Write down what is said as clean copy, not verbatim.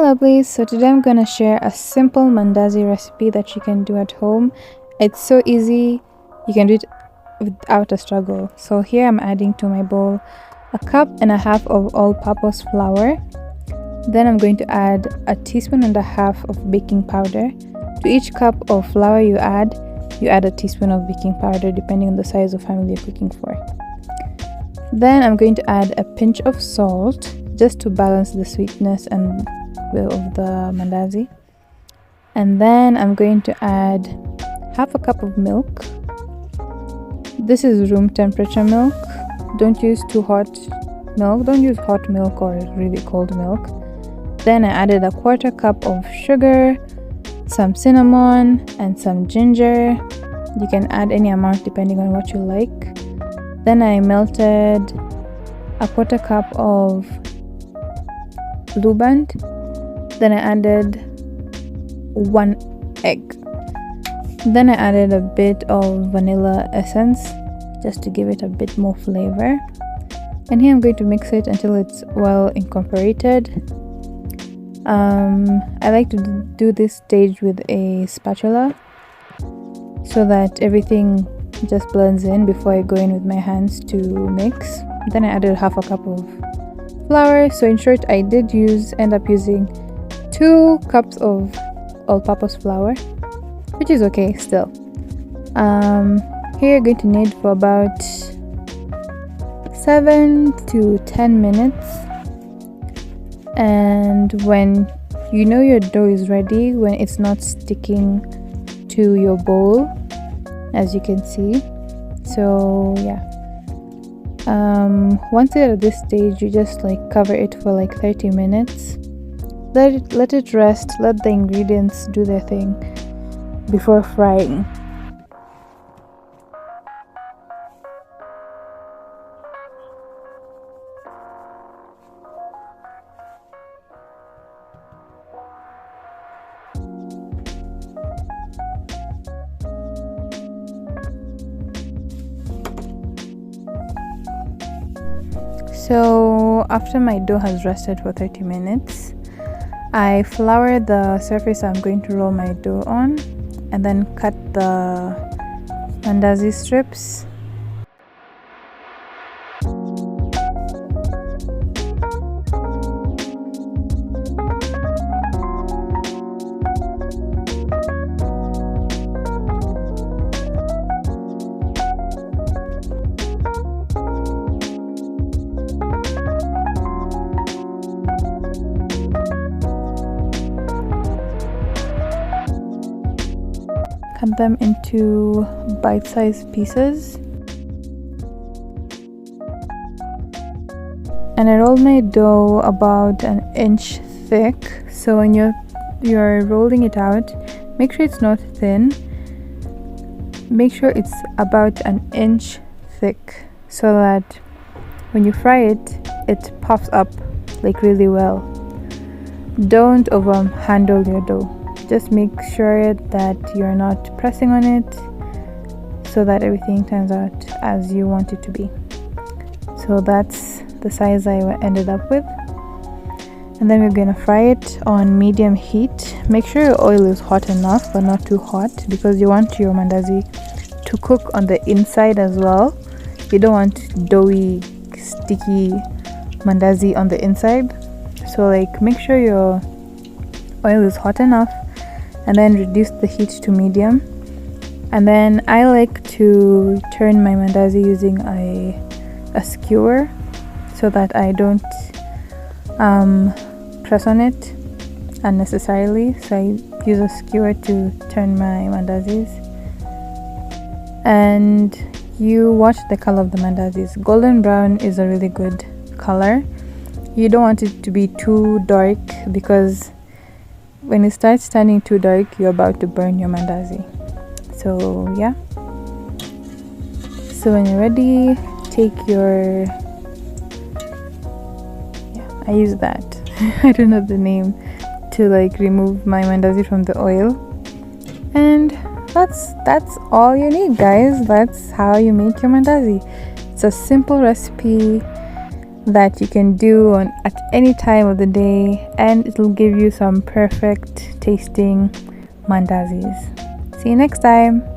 lovelies, so today I'm gonna share a simple mandazi recipe that you can do at home. It's so easy, you can do it without a struggle. So here I'm adding to my bowl a cup and a half of all-purpose flour. Then I'm going to add a teaspoon and a half of baking powder. To each cup of flour you add a teaspoon of baking powder depending on the size of family you're cooking for. Then I'm going to add a pinch of salt just to balance the sweetness and of the mandazi. And then I'm going to add half a cup of milk. This is room temperature milk. Don't use too hot milk. Don't use hot milk or really cold milk. Then I added a quarter cup of sugar, some cinnamon, and some ginger. You can add any amount depending on what you like. Then I melted a quarter cup of blue band. Then I added 1 egg. Then I added a bit of vanilla essence just to give it a bit more flavor. And here I'm going to mix it until it's well incorporated. I like to do this stage with a spatula so that everything just blends in before I go in with my hands to mix. Then I added half a cup of flour. So in short, I did end up using 2 cups of all-purpose flour, which is okay still. Here you're going to knead for about 7 to 10 minutes. And when you know your dough is ready, when it's not sticking to your bowl, as you can see. So yeah, once you're at this stage, you just cover it for 30 minutes. Let it rest, let the ingredients do their thing before frying. So after my dough has rested for 30 minutes, I flour the surface I'm going to roll my dough on and then cut the mandazi strips. Cut them into bite-sized pieces. And I rolled my dough about 1 inch thick. So when you're rolling it out, make sure it's not thin. Make sure it's about 1 inch thick so that when you fry it, it puffs up really well. Don't overhandle your dough. Just make sure that you're not pressing on it so that everything turns out as you want it to be. So that's the size I ended up with. And then we're going to fry it on medium heat. Make sure your oil is hot enough but not too hot, because you want your mandazi to cook on the inside as well. You don't want doughy, sticky mandazi on the inside. So make sure your oil is hot enough, and then reduce the heat to medium. And then I like to turn my mandazi using a skewer so that I don't press on it unnecessarily. So I use a skewer to turn my mandazis. And you watch the color of the mandazis. Golden brown is a really good color. You don't want it to be too dark, because when it starts turning too dark, you're about to burn your mandazi. So yeah. So when you're ready, take your I use that I don't know the name to remove my mandazi from the oil. And that's all you need, guys. That's how you make your mandazi. It's a simple recipe. that you can do on at any time of the day, and it will give you some perfect tasting mandazis. See you next time.